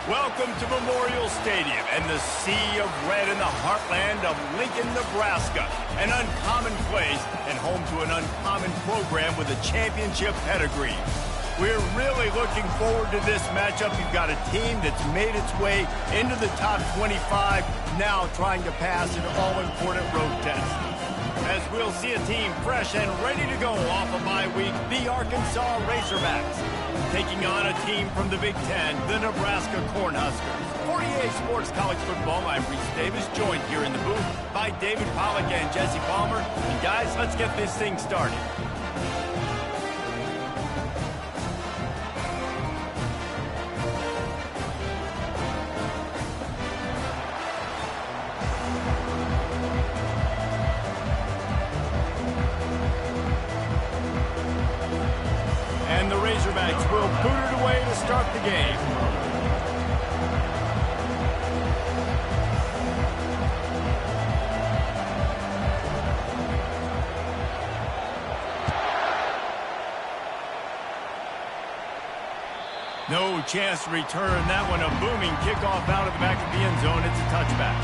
Welcome to Memorial Stadium and the sea of red in the heartland of Lincoln, Nebraska. An uncommon place and home to an uncommon program with a championship pedigree. We're really looking forward to this matchup. You've got a team that's made its way into the top 25, now trying to pass an all-important road test. As we'll see a team fresh and ready to go off a bye week, the Arkansas Razorbacks, taking on a team from the Big Ten, the Nebraska Cornhuskers. 48 Sports College Football, I'm Reese Davis, joined here in the booth by David Pollack and Jesse Palmer. And guys, let's get this thing started. And the Razorbacks will boot it away to start the game. No chance to return that one. A booming kickoff out of the back of the end zone. It's a touchback.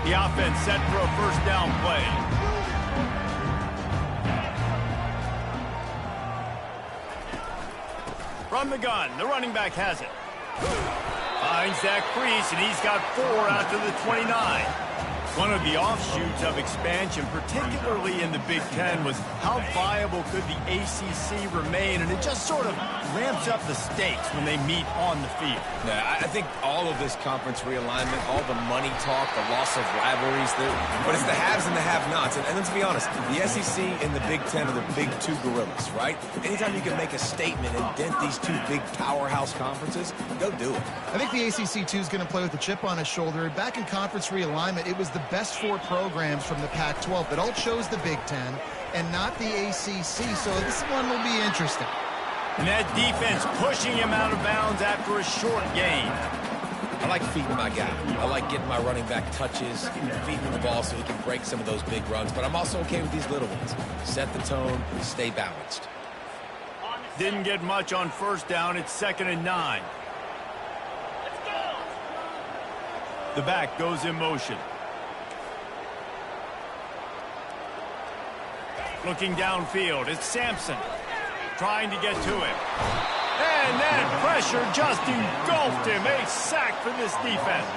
The offense set for a first down play. From the gun, the running back has it. Finds Zach Priest, and he's got 4 out to the 29. One of the offshoots of expansion, particularly in the Big Ten, was how viable could the ACC remain, and it just sort of ramps up the stakes when they meet on the field. Yeah, I think all of this conference realignment, all the money talk, the loss of rivalries, but it's the haves and the have-nots. And let's be honest, the SEC and the Big Ten are the big two gorillas, right? Anytime you can make a statement and dent these two big powerhouse conferences, go do it. I think the ACC, too, is going to play with a chip on his shoulder. Back in conference realignment, it was the best 4 programs from the Pac-12 that all chose the Big Ten and not the ACC, so this one will be interesting. And that defense pushing him out of bounds after a short gain. I like feeding my guy. I like getting my running back touches, feeding him the ball so he can break some of those big runs, but I'm also okay with these little ones. Set the tone, stay balanced. Didn't get much on first down. It's 2nd and 9. The back goes in motion. Looking downfield, it's Sampson trying to get to him. And that pressure just engulfed him. A sack for this defense.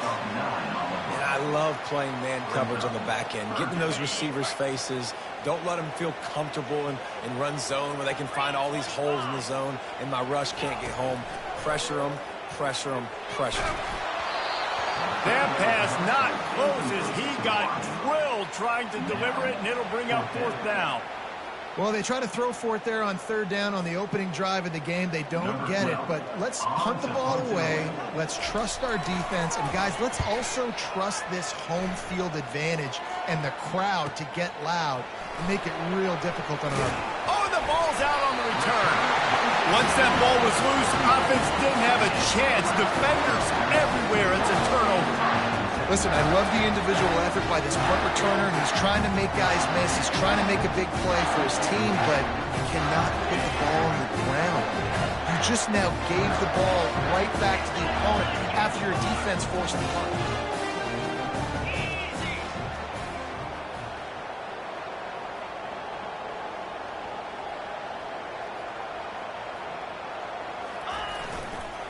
And I love playing man coverage on the back end, getting in those receivers' faces. Don't let them feel comfortable in run zone where they can find all these holes in the zone and my rush can't get home. Pressure them, pressure them, pressure them. That pass not close as he got drilled trying to deliver it, and it'll bring up 4th down. Well, they try to throw for it there on 3rd down on the opening drive of the game. They don't get it, but let's hunt the ball away. Let's trust our defense. And, guys, let's also trust this home field advantage and the crowd to get loud and make it real difficult on our... Oh, and the ball's out on the return. Once that ball was loose, offense didn't have a chance. Defenders everywhere. It's a turnover. Listen, I love the individual effort by this punt returner, and he's trying to make guys miss. He's trying to make a big play for his team, but he cannot put the ball on the ground. You just now gave the ball right back to the opponent after your defense forced the punt.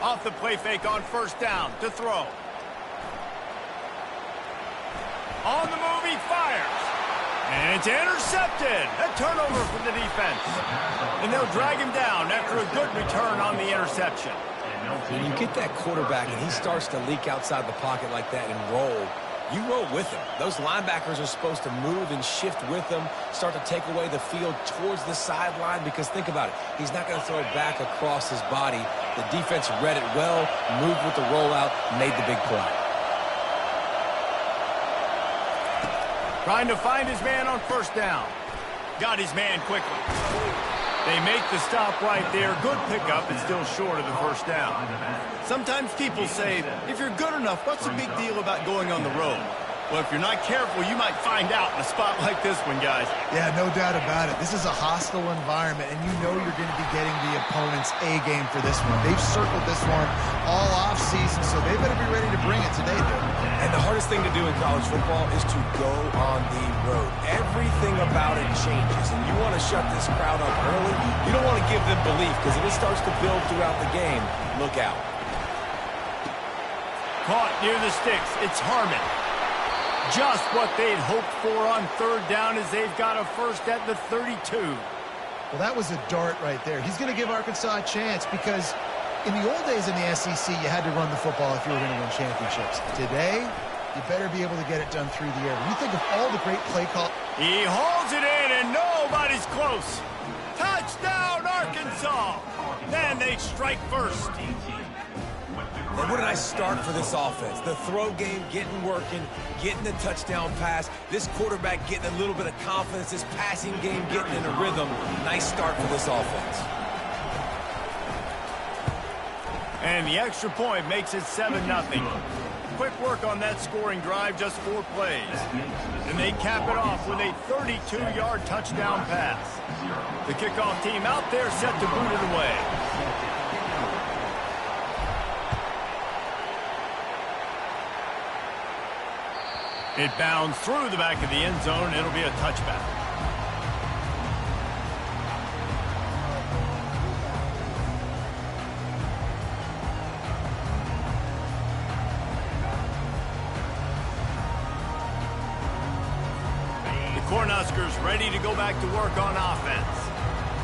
Off the play fake on first down to throw. On the move, he fires. And it's intercepted. A turnover for the defense. And they'll drag him down after a good return on the interception. When you get that quarterback and he starts to leak outside the pocket like that and roll, you roll with him. Those linebackers are supposed to move and shift with him, start to take away the field towards the sideline, because think about it. He's not going to throw it back across his body. The defense read it well, moved with the rollout, made the big play. Trying to find his man on first down. Got his man quickly. They make the stop right there. Good pickup, and still short of the first down. Sometimes people say, if you're good enough, what's the big deal about going on the road? Well, if you're not careful, you might find out in a spot like this one, guys. Yeah, no doubt about it. This is a hostile environment, and you know you're going to be getting the opponent's A game for this one. They've circled this one all off-season, so they better be ready to bring it today, dude. And the hardest thing to do in college football is to go on the road. Everything about it changes, and you want to shut this crowd up early. You don't want to give them belief, because if it starts to build throughout the game, look out. Caught near the sticks. It's Harmon. Just what they'd hoped for on third down as they've got a first at the 32. Well, that was a dart right there. He's going to give Arkansas a chance because in the old days in the SEC, you had to run the football if you were going to win championships. Today, you better be able to get it done through the air. When you think of all the great play call. He holds it in and nobody's close. Touchdown, Arkansas. Then they strike first. And what a nice start for this offense. The throw game getting working, getting the touchdown pass. This quarterback getting a little bit of confidence. This passing game getting in a rhythm. Nice start for this offense. And the extra point makes it 7-0. Quick work on that scoring drive, just 4 plays. And they cap it off with a 32-yard touchdown pass. The kickoff team out there set to boot it away. It bounds through the back of the end zone. It'll be a touchback. The Cornhuskers ready to go back to work on offense.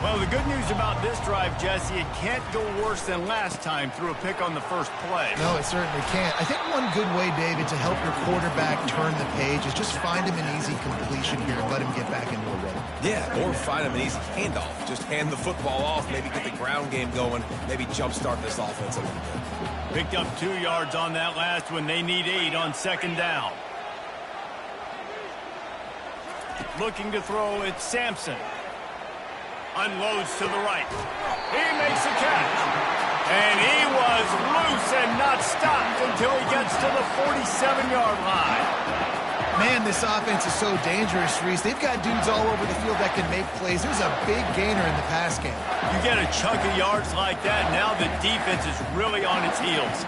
Well, the good news about this drive, Jesse, it can't go worse than last time through a pick on the first play. No, it certainly can't. I think one good way, David, to help your quarterback turn the page is just find him an easy completion here and let him get back into a rhythm. Yeah, or find him an easy handoff. Just hand the football off, maybe get the ground game going, maybe jumpstart this offense a little bit. Picked up 2 yards on that last one. They need 8 on second down. Looking to throw, it's Sampson. Unloads to the right. He makes a catch. And he was loose and not stopped until he gets to the 47-yard line. Man, this offense is so dangerous, Reese. They've got dudes all over the field that can make plays. There's a big gainer in the pass game. You get a chunk of yards like that, now the defense is really on its heels.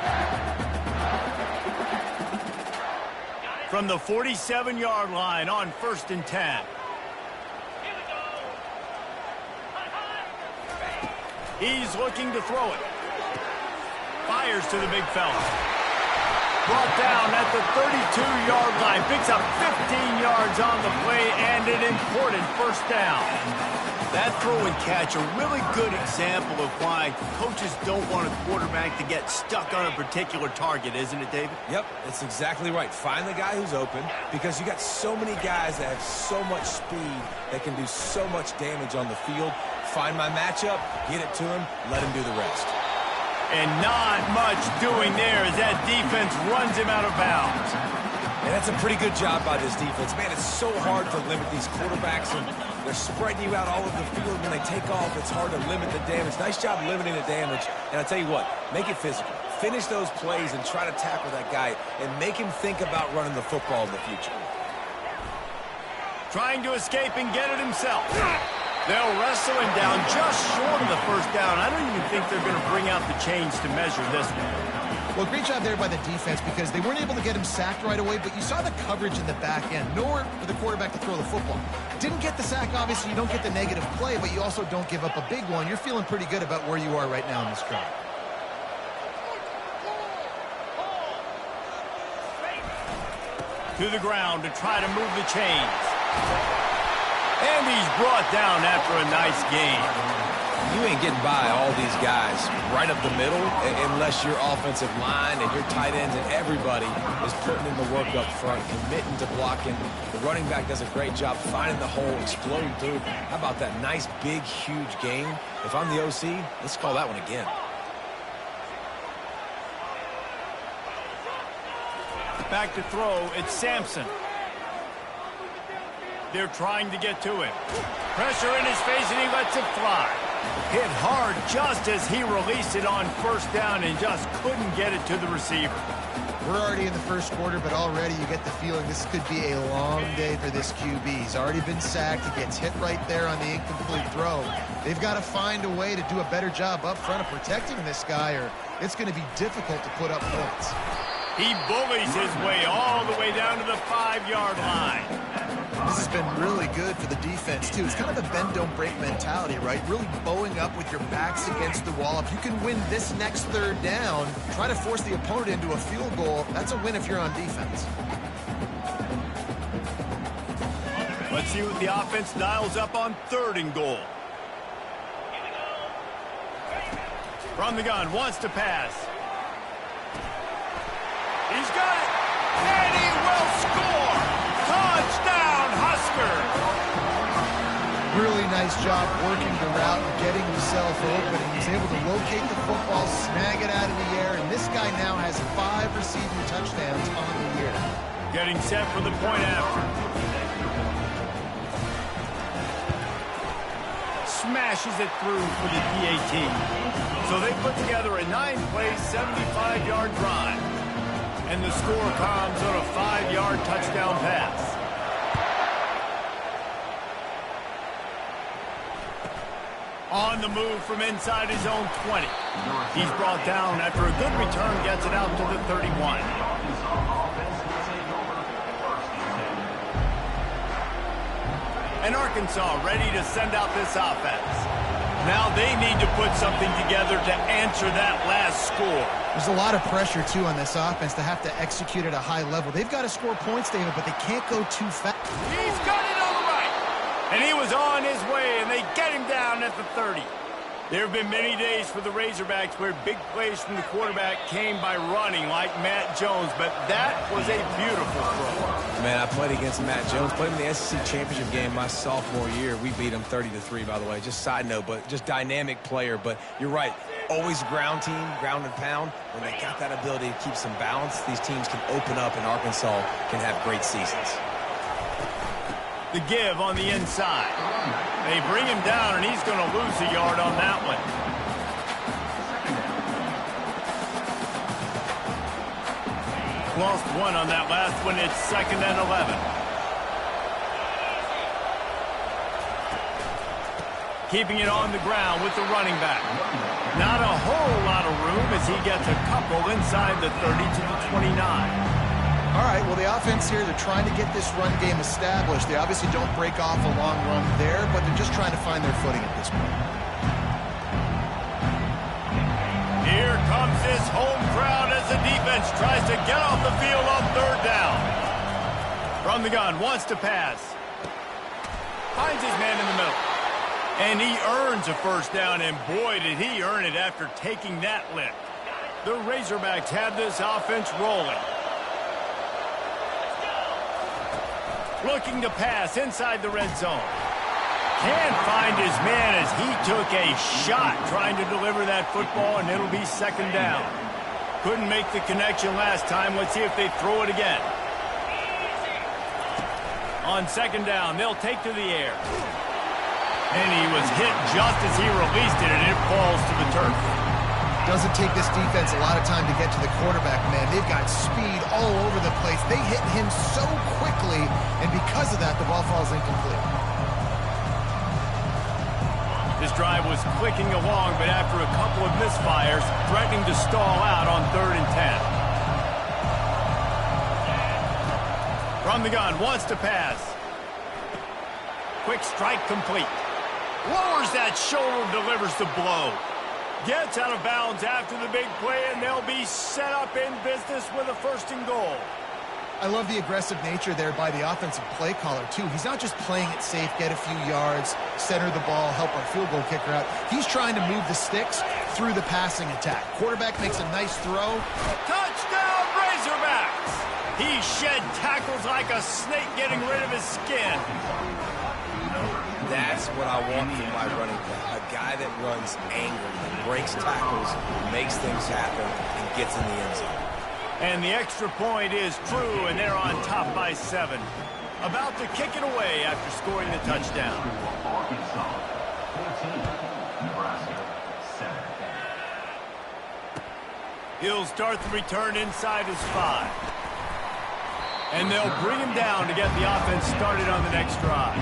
From the 47-yard line on 1st and 10. He's looking to throw it. Fires to the big fella. Brought down at the 32-yard line. Picks up 15 yards on the play and an important first down. That throw and catch, a really good example of why coaches don't want a quarterback to get stuck on a particular target, isn't it, David? Yep, that's exactly right. Find the guy who's open because you got so many guys that have so much speed that can do so much damage on the field. Find my matchup, get it to him, let him do the rest. And not much doing there as that defense runs him out of bounds. And that's a pretty good job by this defense. Man, it's so hard to limit these quarterbacks, and they're spreading you out all over the field. When they take off, it's hard to limit the damage. Nice job limiting the damage. And I'll tell you what, make it physical. Finish those plays and try to tackle that guy and make him think about running the football in the future. Trying to escape and get it himself. They'll wrestle him down just short of the first down. I don't even think they're going to bring out the chains to measure this one. Well, great job there by the defense because they weren't able to get him sacked right away, but you saw the coverage in the back end. Nowhere for the quarterback to throw the football. Didn't get the sack, obviously. You don't get the negative play, but you also don't give up a big one. You're feeling pretty good about where you are right now in this drive. To the ground to try to move the chains. And he's brought down after a nice gain. You ain't getting by all these guys right up the middle unless your offensive line and your tight ends and everybody is putting in the work up front, committing to blocking. The running back does a great job finding the hole, exploding through. How about that nice, big, huge gain? If I'm the OC, let's call that one again. Back to throw, it's Sampson. They're trying to get to him. Pressure in his face, and he lets it fly. Hit hard just as he released it on first down and just couldn't get it to the receiver. We're already in the first quarter, but already you get the feeling this could be a long day for this QB. He's already been sacked. He gets hit right there on the incomplete throw. They've got to find a way to do a better job up front of protecting this guy, or it's going to be difficult to put up points. He bullies his way all the way down to the 5-yard line. This has been really good for the defense, too. It's kind of a bend-don't-break mentality, right? Really bowing up with your backs against the wall. If you can win this next third down, try to force the opponent into a field goal. That's a win if you're on defense. Let's see what the offense dials up on 3rd and goal. From the gun, wants to pass. He's got it, and he will score! Touchdown, Huskers! Really nice job working the route and getting himself open. And he's able to locate the football, snag it out of the air, and this guy now has 5 receiving touchdowns on the year. Getting set for the point after. Smashes it through for the PAT. So they put together a 9-play, 75-yard drive. And the score comes on a 5-yard touchdown pass. On the move from inside his own 20. He's brought down after a good return, gets it out to the 31. And Arkansas ready to send out this offense. Now they need to put something together to answer that last score. There's a lot of pressure, too, on this offense to have to execute at a high level. They've got to score points, David, but they can't go too fast. He's got it on the right. And he was on his way, and they get him down at the 30. There have been many days for the Razorbacks where big plays from the quarterback came by running like Matt Jones, but that was a beautiful throw. Man, I played against Matt Jones. Played in the SEC championship game my sophomore year. We beat him 30-3, by the way. Just side note, but just dynamic player. But you're right. Always ground team, ground and pound. When they got that ability to keep some balance, these teams can open up, and Arkansas can have great seasons. The give on the inside. They bring him down, and he's going to lose a yard on that one. Lost 1 on that last one. It's 2nd and 11. Keeping it on the ground with the running back. Not a whole lot of room as he gets a couple inside the 30 to the 29. All right, well, the offense here, they're trying to get this run game established. They obviously don't break off a long run there, but they're just trying to find their footing at this point. Here comes this home crowd as the defense tries to get off the field on 3rd down. From the gun, wants to pass. Finds his man in the middle. And he earns a 1st down, and boy, did he earn it after taking that lift. The Razorbacks have this offense rolling. Looking to pass inside the red zone. Can't find his man as he took a shot trying to deliver that football, and it'll be 2nd down. Couldn't make the connection last time. Let's see if they throw it again. On 2nd down, they'll take to the air. And he was hit just as he released it, and it falls to the turf. Doesn't take this defense a lot of time to get to the quarterback, man. They've got speed all over the place. They hit him so quickly, and because of that, the ball falls incomplete. This drive was clicking along, but after a couple of misfires, threatening to stall out on 3rd and 10. From the gun, wants to pass. Quick strike complete. Lowers that shoulder, delivers the blow. Gets out of bounds after the big play, and they'll be set up in business with a 1st and goal. I love the aggressive nature there by the offensive play caller, too. He's not just playing it safe, get a few yards, center the ball, help our field goal kicker out. He's trying to move the sticks through the passing attack. Quarterback makes a nice throw. Touchdown, Razorbacks! He shed tackles like a snake getting rid of his skin. That's what I want from my running back. A guy that runs angry, that breaks tackles, makes things happen, and gets in the end zone. And the extra point is true, and they're on top by 7. About to kick it away after scoring the touchdown. He'll start the return inside his 5. And they'll bring him down to get the offense started on the next drive.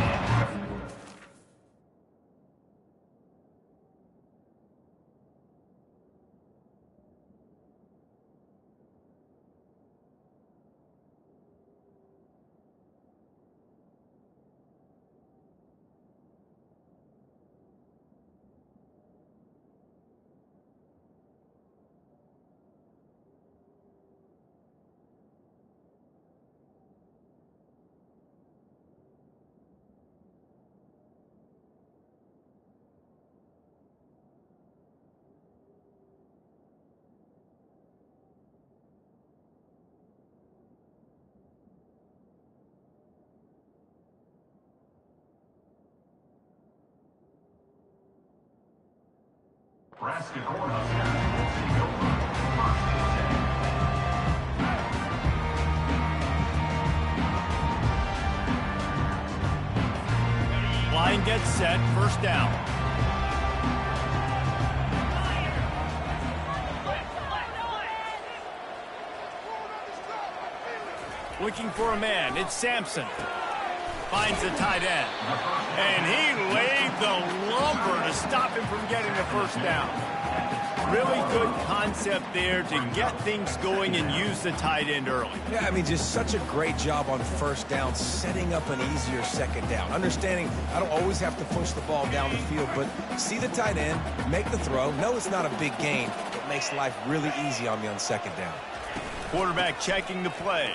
Nebraska Cornhuskers will take over first and 10. Line gets set, first down. Looking for a man, it's Sampson. Finds the tight end. And he laid the lumber to stop him from getting the first down. Really good concept there to get things going and use the tight end early. Yeah, I mean, just such a great job on first down, setting up an easier second down. Understanding I don't always have to push the ball down the field, but see the tight end, make the throw. No, it's not a big gain. It makes life really easy on me on second down. Quarterback checking the play.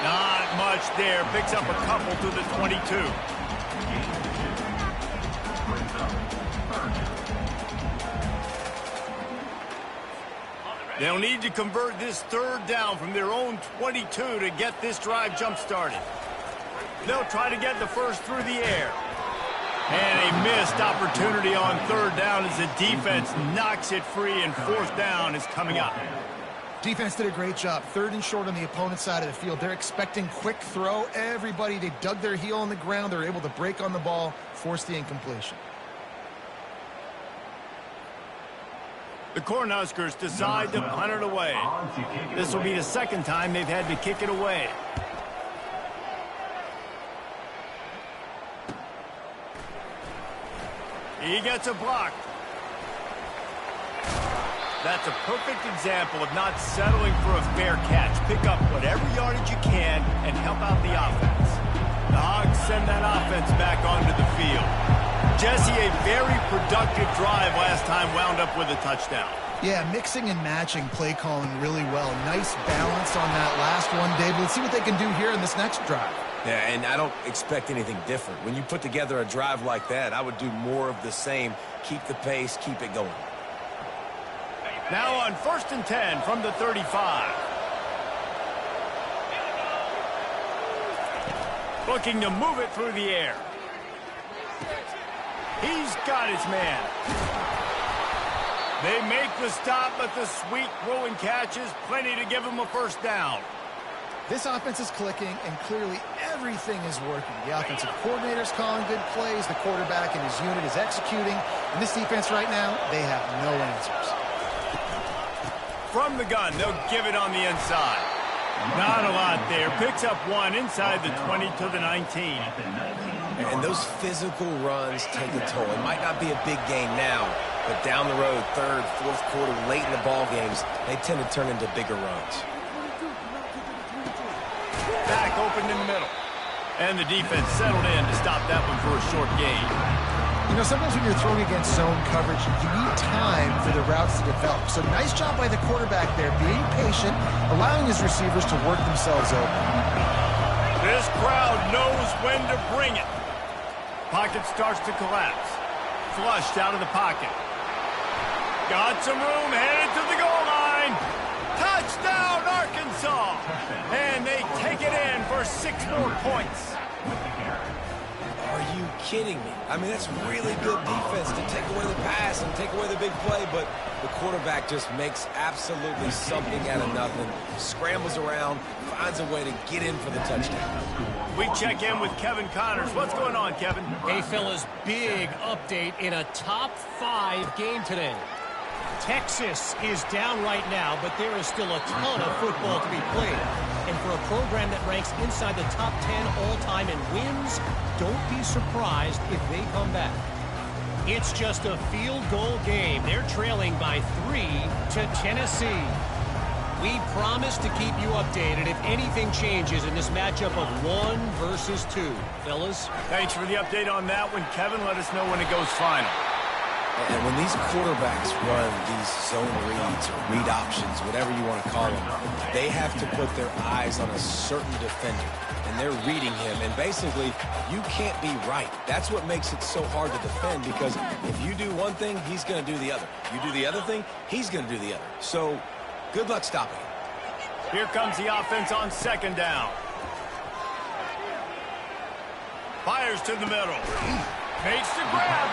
Not much there. Picks up a couple to the 22. They'll need to convert this third down from their own 22 to get this drive jump-started. They'll try to get the first through the air. And a missed opportunity on third down as the defense knocks it free, and fourth down is coming up. Defense did a great job. Third and short on the opponent's side of the field. They're expecting quick throw. Everybody, they dug their heel on the ground. They're able to break on the ball, force the incompletion. The Cornhuskers decide to punt it away. This will be the second time they've had to kick it away. He gets a block. That's a perfect example of not settling for a fair catch. Pick up whatever yardage you can and help out the offense. The Hogs send that offense back onto the field. Jesse, a very productive drive last time, wound up with a touchdown. Yeah, mixing and matching play calling really well. Nice balance on that last one, David. Let's see what they can do here in this next drive. Yeah, and I don't expect anything different. When you put together a drive like that, I would do more of the same. Keep the pace, keep it going. Now on 1st and 10 from the 35. Looking to move it through the air. He's got his man. They make the stop, but the sweet throw and catch is plenty to give him a first down. This offense is clicking, and clearly everything is working. The offensive coordinator's calling good plays. The quarterback and his unit is executing. And this defense right now, they have no answers. From the gun, they'll give it on the inside. Not a lot there. Picks up one inside the 20 to the 19. And those physical runs take a toll. It might not be a big gain now, but down the road, third, fourth quarter, late in the ball games, they tend to turn into bigger runs. Back open in the middle. And the defense settled in to stop that one for a short gain. You know, sometimes when you're throwing against zone coverage, you need time for the routes to develop. So nice job by the quarterback there, being patient, allowing his receivers to work themselves open. This crowd knows when to bring it. Pocket starts to collapse. Flushed out of the pocket. Got some room, headed to the goal line. Touchdown, Arkansas! And they take it in for 6 more points. Are you kidding me? I mean, that's really good defense to take away the pass and take away the big play, but the quarterback just makes absolutely something out of nothing, scrambles around, finds a way to get in for the touchdown. We check in with Kevin Connors. What's going on, Kevin? Hey, fellas, big update in a top 5 game today. Texas is down right now, but there is still a ton of football to be played. And for a program that ranks inside the top 10 all-time in wins, don't be surprised if they come back. It's just a field goal game. They're trailing by 3 to Tennessee. We promise to keep you updated if anything changes in this matchup of 1 versus 2. Fellas? Thanks for the update on that one, Kevin. Let us know when it goes final. And when these quarterbacks run these zone reads or read options, whatever you want to call them, they have to put their eyes on a certain defender. And they're reading him. And basically, you can't be right. That's what makes it so hard to defend, because if you do one thing, he's going to do the other. You do the other thing, he's going to do the other. So, good luck stopping him. Here comes the offense on second down. Fires to the middle. Makes the grab.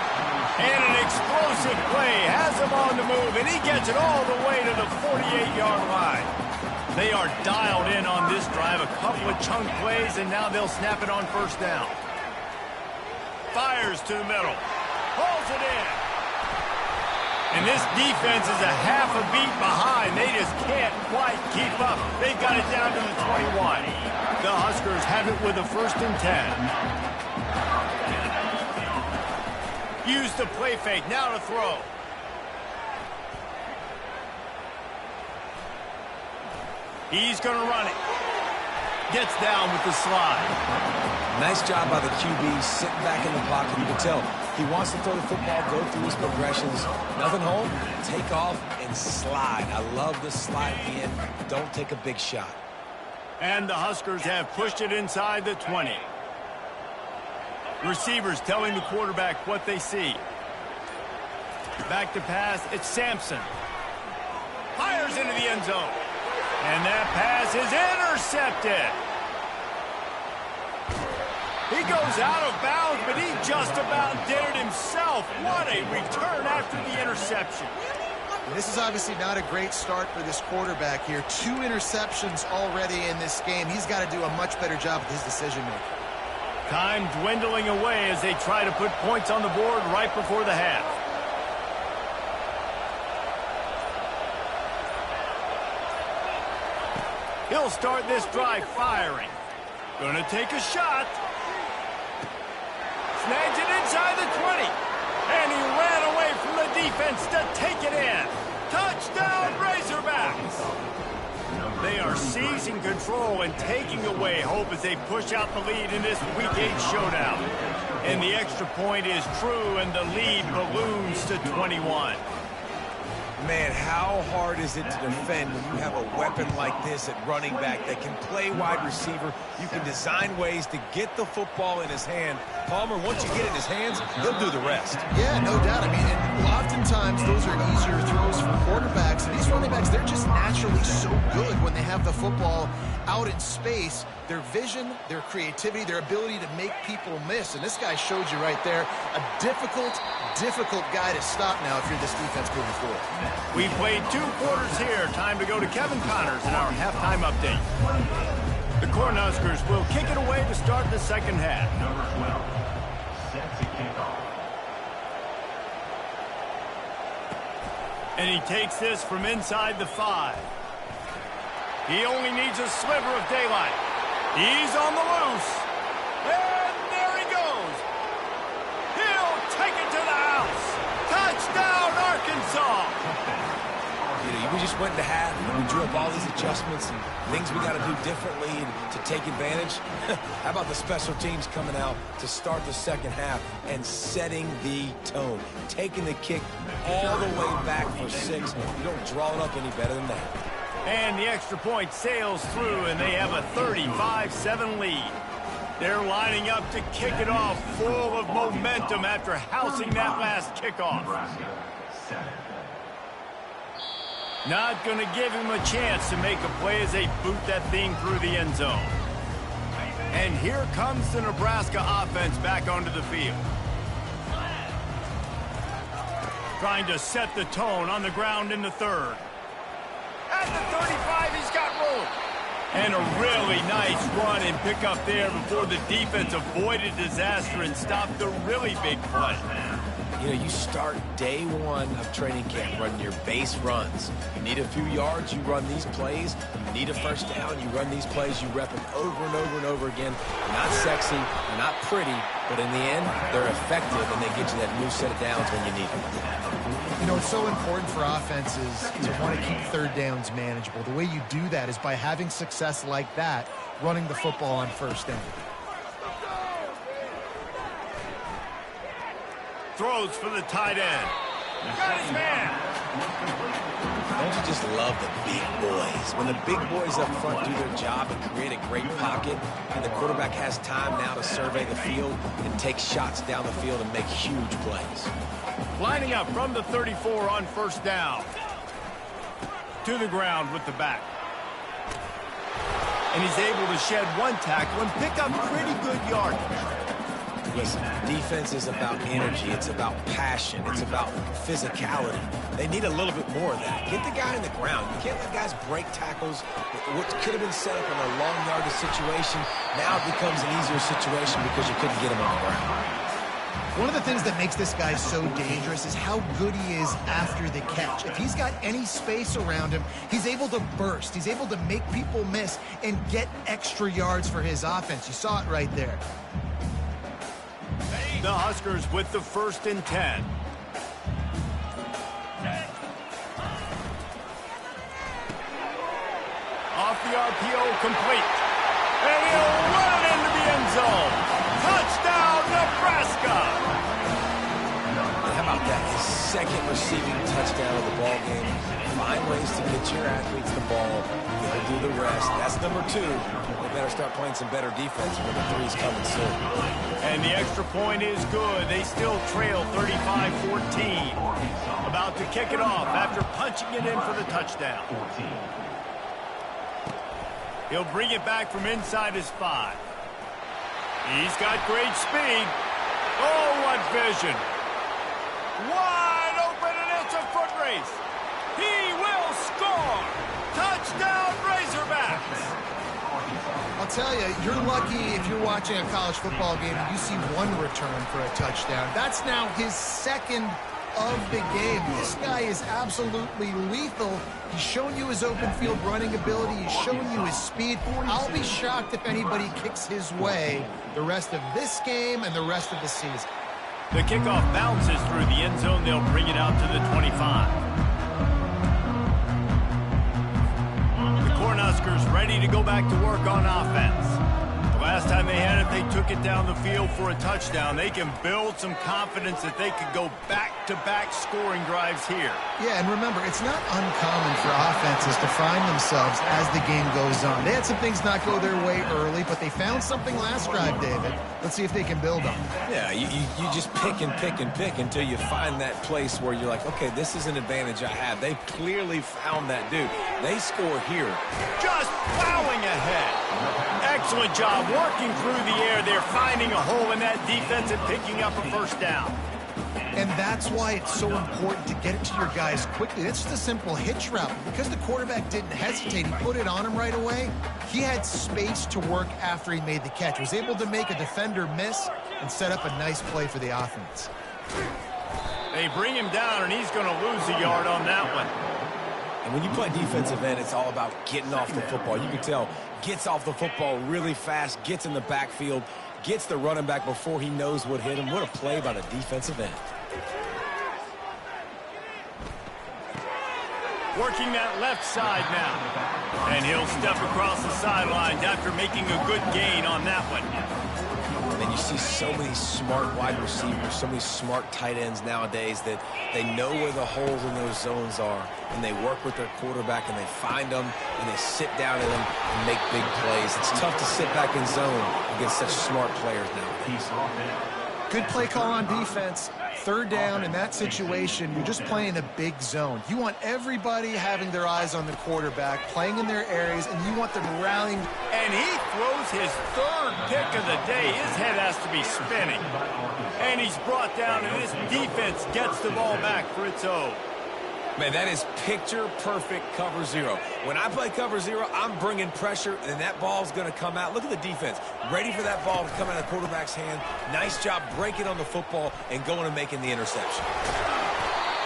And an explosive play. Has him on the move, and he gets it all the way to the 48-yard line. They are dialed in on this drive. A couple of chunk plays, and now they'll snap it on first down. Fires to the middle. Pulls it in. And this defense is a half a beat behind. They just can't quite keep up. They've got it down to the 21. The Huskers have it with a 1st and 10. Use the play fake. Now to throw. He's going to run it. Gets down with the slide. Nice job by the QB, sitting back in the pocket. You can tell he wants to throw the football, go through his progressions. Nothing home, take off, and slide. I love the slide at the end. Don't take a big shot. And the Huskers have pushed it inside the 20. Receivers telling the quarterback what they see. Back to pass, it's Sampson. Fires into the end zone. And that pass is intercepted. He goes out of bounds, but he just about did it himself. What a return after the interception. This is obviously not a great start for this quarterback here. 2 interceptions already in this game. He's got to do a much better job with his decision-making. Time dwindling away as they try to put points on the board right before the half. He'll start this drive firing. Gonna take a shot. Snags it inside the 20. And he ran away from the defense to take it in. Touchdown, Razorbacks! They are seizing control and taking away hope as they push out the lead in this Week 8 showdown. And the extra point is true, and the lead balloons to 21. Man, how hard is it to defend when you have a weapon like this at running back that can play wide receiver? You can design ways to get the football in his hand. Palmer, once you get it in his hands, he'll do the rest. Yeah, no doubt. I mean, and oftentimes those are easier throws for quarterbacks. And these running backs, they're just naturally so good when they have the football out in space. Their vision, their creativity, their ability to make people miss. And this guy showed you right there, a difficult guy to stop now if you're this defense moving forward. We played 2 quarters here. Time to go to Kevin Connors in our halftime update. The Cornhuskers will kick it away to start the second half. Number 12 sets a kickoff. And he takes this from inside the 5. He only needs a sliver of daylight. He's on the loose. And there he goes. He'll take it to the house. Touchdown, Arkansas. You know, we just went to half, and we drew up all these adjustments and things we got to do differently to take advantage. How about the special teams coming out to start the second half and setting the tone, taking the kick all the way back for 6. You don't draw it up any better than that. And the extra point sails through, and they have a 35-7 lead. They're lining up to kick it off, full of momentum after housing that last kickoff. Nebraska, 7. Not going to give him a chance to make a play as they boot that thing through the end zone. And here comes the Nebraska offense back onto the field. Trying to set the tone on the ground in the 3rd. At the 35, he's got room. And a really nice run and pick up there before the defense avoided disaster and stopped the really big play. You know, you start day one of training camp running your base runs. You need a few yards, you run these plays. You need a first down, you run these plays. You rep them over and over and over again. They're not sexy, they're not pretty, but in the end, they're effective, and they get you that new set of downs when you need them. You know, it's so important for offenses to want to keep third downs manageable. The way you do that is by having success like that, running the football on first down. Throws for the tight end. Got his man. Don't you just love the big boys? When the big boys up front do their job and create a great pocket, and the quarterback has time now to survey the field and take shots down the field and make huge plays. Lining up from the 34 on first down. To the ground with the back. And he's able to shed one tackle and pick up pretty good yardage. Listen, defense is about energy. It's about passion. It's about physicality. They need a little bit more of that. Get the guy in the ground. You can't let guys break tackles. What could have been set up in a long yardage situation, now it becomes an easier situation because you couldn't get him on the ground. One of the things that makes this guy so dangerous is how good he is after the catch. If he's got any space around him, he's able to burst. He's able to make people miss and get extra yards for his offense. You saw it right there. The Huskers with the 1st and 10. Off the RPO, complete. And he'll run it into the end zone. Touchdown, Nebraska! How about that? His second receiving touchdown of the ball game. Find ways to get your athletes the ball. They'll do the rest. That's number 2. They better start playing some better defense when the 3's coming soon. And the extra point is good. They still trail 35-14. About to kick it off after punching it in for the touchdown. He'll bring it back from inside his 5. He's got great speed. Oh, what vision. Wide open, and it's a foot race. He will score. Touchdown, Razorbacks. I'll tell you, you're lucky if you're watching a college football game and you see one return for a touchdown. That's now his second of the game. This guy is absolutely lethal. He's shown you his open field running ability. He's shown you his speed. I'll be shocked if anybody kicks his way the rest of this game and the rest of the season. The kickoff bounces through the end zone. They'll bring it out to the 25. Cornhuskers ready to go back to work on offense. The last time they had it, they took it down the field for a touchdown. They can build some confidence that they could go back-to-back scoring drives here. Yeah, and remember, it's not uncommon for offenses to find themselves as the game goes on. They had some things not go their way early, but they found something last drive, David. Let's see if they can build on it. Yeah, you just pick and pick and pick until you find that place where you're like, okay, this is an advantage I have. They clearly found that dude. They score here. Just plowing ahead. Excellent job working through the air. They're finding a hole in that defense and picking up a first down. And that's why it's so important to get it to your guys quickly. It's just a simple hitch route. Because the quarterback didn't hesitate, he put it on him right away. He had space to work after he made the catch. Was able to make a defender miss and set up a nice play for the offense. They bring him down, and he's going to lose a yard on that one. And when you play defensive end, it's all about getting off the football. You can tell, gets off the football really fast, gets in the backfield, gets the running back before he knows what hit him. What a play by the defensive end. Working that left side now. And he'll step across the sidelines after making a good gain on that one. And you see so many smart wide receivers, so many smart tight ends nowadays that they know where the holes in those zones are, and they work with their quarterback, and they find them, and they sit down in them and make big plays. It's tough to sit back in zone against such smart players now. Good play call on defense. Third down in that situation, you're just playing a big zone. You want everybody having their eyes on the quarterback, playing in their areas, and you want them rallying. And he throws his third pick of the day. His head has to be spinning. And he's brought down, and this defense gets the ball back for its own. Man, that is picture-perfect cover zero. When I play cover zero, I'm bringing pressure, and that ball's going to come out. Look at the defense. Ready for that ball to come out of the quarterback's hand. Nice job breaking on the football and going and making the interception.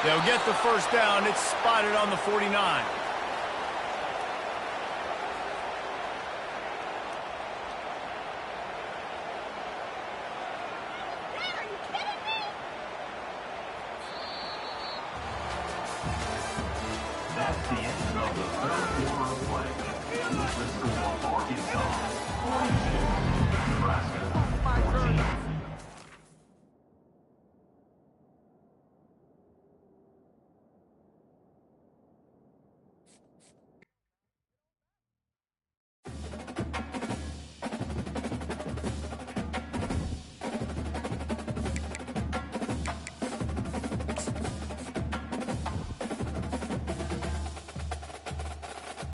They'll get the first down. It's spotted on the 49. That's the end of the third quarter of play. The score, Arkansas 42, Nebraska 14.